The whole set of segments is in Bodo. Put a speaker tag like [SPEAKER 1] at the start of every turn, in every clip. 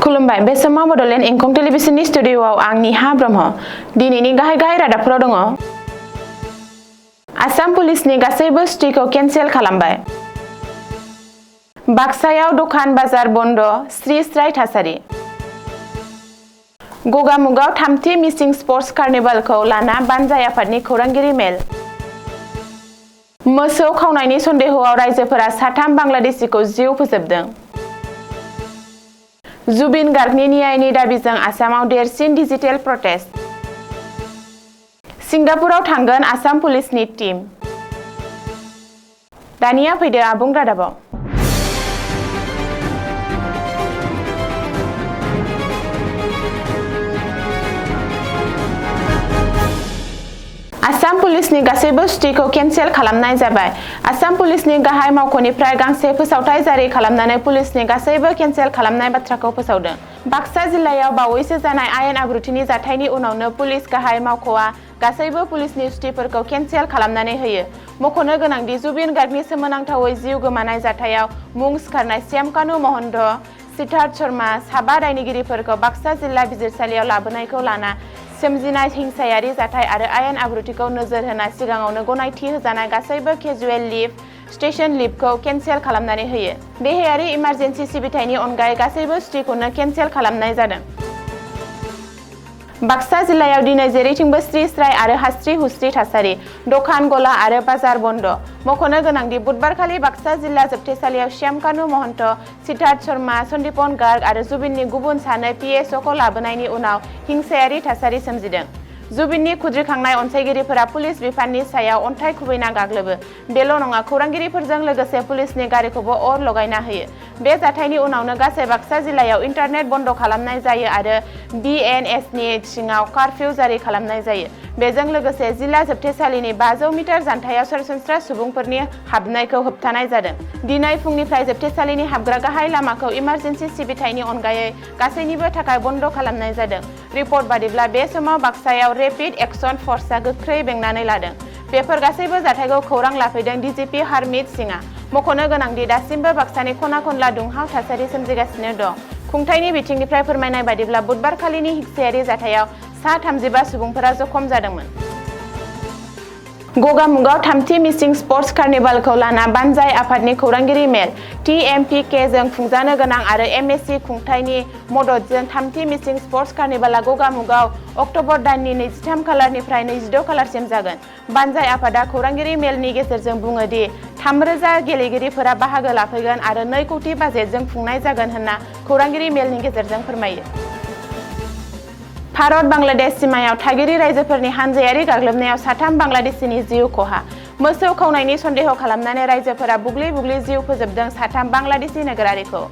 [SPEAKER 1] खुलुमबाय बे समाव बडलेण्ड इंखं टेलिभिजननि स्टुडिअआव आं निहा ब्रह्म दिनैनि गाहाय रादाबफोराव दङ। आसाम पुलिसनि गासैबो सुटिखौ केन्सेल खालामबाय। बाक्सायाव दखान बाजार बन्द स्रि स्राय थासारि। गगामुगाव थामथि मिसिं स्पर्ट्स कार्निभालखौ लाना बानजाय आफादनि खौरांगिरि मेल। मोसौ खावनायनि सन्देहआव राइजोफोरा साथाम बांलादेशीखौ जिउ फोजोबदों। जुबिन गार्गनि न्यायनि दाबिजों आसामाव देरसिन डिजिटेल प्रटेस्ट। सिंगापुराव थांगोन आसाम पुलिसनि टीम। दानिया फैदो आबुं रादाबाव। आसाम पुलिसनि गासैबो सुटिखौ केन्सेल खालामनाय जाबाय। आसाम पुलिसनि गाहाय मावख'निफ्राय गांसे फोसावथाय जारि खालामनानै पुलिसनि गासैबो केन्सेल खालामनाय बाथ्राखौ फोसावदों। बाक्सा जिल्लायाव बावैसो जानाय आयेन आब्रुथिनि जाथायनि उनावनो पुलिस गाहाय मावख'आ गासैबो पुलिसनि सुटिफोरखौ केन्सेल खालामनानै होयो। मख'नो गोनांदि जुबिन गार्गनि सोमोनांथावै जिउ गोमानाय जाथायाव मुं सिखारनाय श्यामकानु महन्त, सिद्धार्थ शर्मा साबा दायनिगिरिफोरखौ बाक्सा जिल्ला बिजिरसालियाव लाबोनायखौ लाना सोमजिनाय हिंसायारि जाथाय आरो आयेन आब्रुथिखौ नोजोर होना सिगाङावनो गनायथि होजानाय गासैबो केजुवेल लिभ, स्टेशन लिभखौ केन्सेल खालामनानै होयो। देहायारि इमारजेन्सि सिबिथायनि अनगायै गासैबो सुटिखौनो केन्सेल खालामनाय जादों। बाक्सा जिल्लायाव दिनै जेरैथिंबो स्रि स्राय आरो हास्रि हुस्रि थासारि। दखान गला आरो बाजार बन्द। मख'नो गोनांदि बुधबारखालि बाक्सा जिल्ला जोबथेसालियाव श्यामकानु महन्त, सिद्धार्थ शर्मा, सन्दीपन गार्ग आरो जुबिननि गुबुन सानै पिएसअखौ लाबोनायनि उनाव हिंसायारि थासारि सोमजिदों। जुबिननि खुद्रिखांनाय अनसायगिरिफोरा पुलिस बिफाननि सायाव अन्थाइ खुबैना गाग्लोबो। बेल' नङा, खौरांगिरिफोरजों लोगोसे पुलिसनि गारिखौबो अर लगायना होयो। बे जाथायनि उनावनो गासै बाक्सा जिल्लायाव इन्टारनेट बन्द खालामनाय जायो आरो बिएनएसनि सिङाव कार्फ्यु जारि खालामनाय जायो। बेजों लोगोसे जिल्ला जोबथेसालिनि 500 मिटार जानथायाव सरासनस्रा सुबुंफोरनि हाबनायखौ होबथानाय जादों। दिनै फुंनिफ्राय जोबथेसालिनि हाबग्रा गाहाय लामाखौ इमारजेन्सि सिबिथायनि अनगायै गासैनिबो थाखाय बन्द खालामनाय जादों। रिपर्ट बादिब्ला बे समाव बाक्सायाव रेपिड एक्शन फर्सआ गोख्रै बेंनानै लादों। बेफोर गासैबो जाथायखौ खौरां लाफैदों डिजिपि हारमित सिंहआ। मख'नो गोनांदि दासिमबो बाक्सानि खना खनला दुंहाव थासारि सोमजिगासिनो दं। खुंथायनि बिथिंनिफ्राय फोरमायनाय बादिब्ला बुधबारखालिनि हिंसायारि जाथायाव सा 35 सुबुंफोरा जखम जादोंमोन। गगामुगाव थामथि मिसिं स्पर्ट्स कार्निभालखौ लाना बानजाय आफादनि खौरांगिरि मेल। टिएमपिकेजों खुंजानो गोनां आरो एमएसि खुंथायनि मददजों थामथि मिसिं स्पर्ट्स कार्निभालआ गगामुगाव अक्ट'बर दाननि 23 खालारनिफ्राय 26 खालारसिम जागोन। बानजाय आफादा खौरांगिरि मेलनि गेजेरजों बुङो दि 3000 गेलेगिरिफोरा बाहागो लाफैगोन आरो 2 कौटि बाजेटजों खुंनाय जागोन होनना खौरांगिरि मेलनि गेजेरजों फोरमायो। भारत बांलादेश सिमायाव थागिरि राइजोफोरनि हानजायारि गाग्लोबनायाव साथाम बांलादेशीनि जिउ खहा। मोसौ खावनायनि सन्देह खालामनानै राइजोफोरा बुग्लि बुग्लि जिउ फोजोबदों साथाम बांलादेशी नोगोरारिखौ।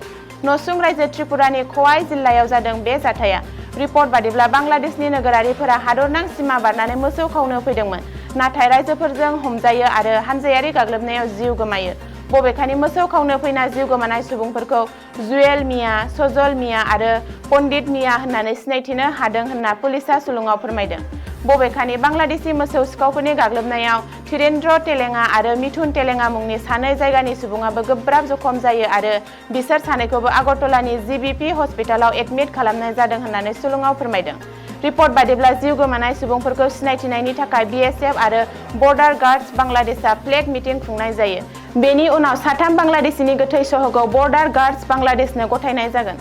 [SPEAKER 1] नसुं राइजो त्रिपुरानि खवाई जिल्लायाव जादों बे जाथाया। रिपर्ट बादिब्ला बांलादेशनि नोगोरारिफोरा हादरनां सिमा बारनानै मोसौ खावनो फैदोंमोन, नाथाय राइजोफोरजों हमजायो आरो हानजायारि गाग्लोबनायाव जिउ गोमायो। बबेखानि मोसौ खावनो फैना जिउ गोमानाय सुबुंफोरखौ जुएल मिया, सजल मिया आरो पन्डित मिया होननानै सिनायथिनो हादों होनना पुलिसआ सुलुङाव फोरमायदों। बबेखानि बांलादेशी मोसौ सिखावफोरनि गाग्लोबनायाव धीरेन्द्र तेलेङा आरो मिथुन तेलेङा मुंनि सानै जायगानि सुबुङाबो गोब्राब जखम जायो आरो बिसोर सानैखौबो आगरतलानि जिबिपि हस्पिटालाव एडमिट खालामनाय जादों होननानै सुलुङाव फोरमायदों। रिपर्ट बादिब्ला जिउ गोमानाय सुबुंफोरखौ सिनायथिनायनि थाखाय बिएसएफ आरो बर्डार गार्ड्स बांलादेशआ फ्लेग मिटिं खुंनाय जायो। बेनि उनाव साथाम बांलादेशीनि गोथै सह'खौ बर्डार गार्ड्स बांलादेशनो गथायनाय जागोन।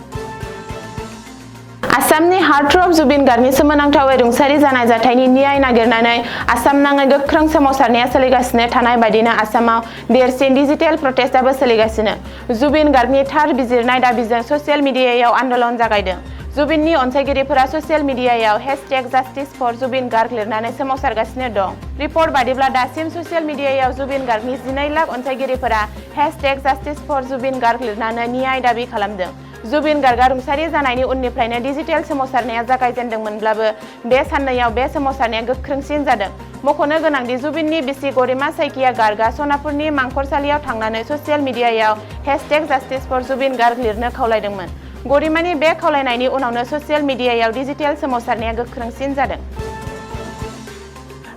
[SPEAKER 1] आसामनि हार्टथ्रब जुबिन गार्गनि सोमोनांथावै रुंसारि जानाय जाथायनि न्याय नागिरनानै आसामनाङै गोख्रों सोमावसारनाया सोलिगासिनो थानाय बायदिनो आसामाव देरसिन डिजिटेल प्रटेस्टआबो सोलिगासिनो। जुबिन गार्गनि थार बिजिरनाय दाबिजों ससियेल मिडियायाव आन्दोलन जागायदों। जुबिननि अनसायगिरिफोरा ससियेल मिडियायाव #जास्टिस फर जुबिन गार्ग लिरनानै सोमावसारगासिनो दं। रिपर्ट बादिब्ला दासिम ससियेल मिडियायाव जुबिन गार्गनि 12 लाख अनसायगिरिफोरा #जास्टिस फर जुबिन गार्ग लिरनानै न्याय दाबि खालामदों। जुबिन गार्गआ रुंसारि जानायनि उननिफ्रायनो डिजिटेल सोमावसारनाया जागायजेन्दोंमोनब्लाबो बे साननैआव बे सोमावसारनाया गोख्रोंसिन जादों। मख'नो गोनांदि जुबिननि बिसि गरिमा साइकिया गार्गआ सनापुरनि मांखरसालियाव थांनानै ससियेल मिडियायाव #जास्टिस फर जुबिन गार्ग लिरनो खावलायदोंमोन। गरिमानि बे खावलायनायनि उनावनो ससियेल मिडियायाव डिजिटेल सोमावसारनाया गोख्रोंसिन जादों।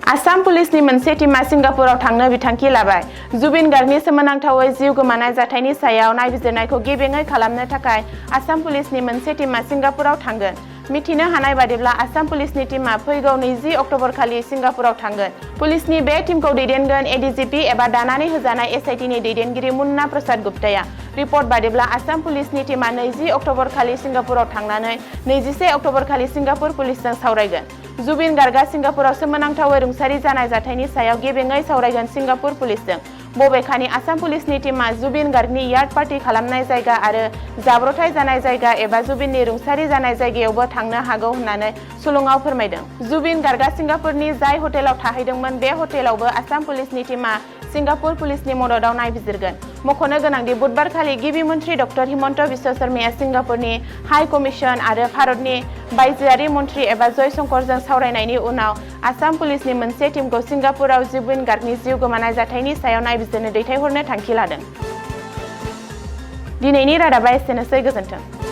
[SPEAKER 1] आसाम पुलिसनि मोनसे टीमा सिंगापुराव थांनो बिथांखि लाबाय। जुबिन गार्गनि सोमोनांथावै जिउ गोमानाय जाथायनि सायाव नायबिजिरनायखौ गेबेङै खालामनो थाखाय आसाम पुलिसनि मोनसे टीमा सिंगापुराव थांगोन। मिथिनो हानाय बादिब्ला आसाम पुलिसनि टीमा फैगौ 20 अक्ट'बर खालि सिंगापुराव थांगोन। पुलिसनि बे टीमखौ दैदेनगोन एडीजीपी एबा दानानै होजानाय एसआईटीनि दैदेनगिरि मुन्ना प्रसाद गुप्ताया। रिपर्ट बादिब्ला आसाम पुलिसनि टीमा 20 अक्ट'बर खालि सिंगापुराव थांनानै 21 अक्ट'बर खालि सिंगापुर पुलिसजों सावरायगोन। जुबिन गार्गआ सिंगापुराव सोमोनांथावै रुंसारि जानाय जाथायनि सायाव गेबेङै सावरायगोन सिंगापुर पुलिसजों। बबेखानि आसाम पुलिसनि टीमा जुबिन गार्गनि यार्ड पार्टी खालामनाय जायगा आरो जाब्रथाय जानाय जायगा एबा जुबिननि रुंसारि जानाय जायगायावबो थांनो हागौ होननानै सुलुङाव फोरमायदों। जुबिन गार्गआ सिंगापुरनि जाय हटेलाव थाहैदोंमोन बे हटेलावबो आसाम पुलिसनि टीमा सिंगापुर पुलिसनि मददाव नायबिजिरगोन। मख'नो गोनांदि बुधबारखालि गिबि मन्त्रि डक्टर हिमन्त बिश्व शर्माया सिंगापुरनि हाई कमिसन आरो भारतनि बायजोआरि मन्त्रि एबा जयशंकरजों सावरायनायनि उनाव आसाम पुलिसनि मोनसे टीमखौ सिंगापुराव जुबिन गार्गनि जिउ गोमानाय जाथायनि सायाव नायबिजिरनो दैथायहरनो थांखि लादों। दिनैनि रादाबा एसेनोसै, गोजोन्थों।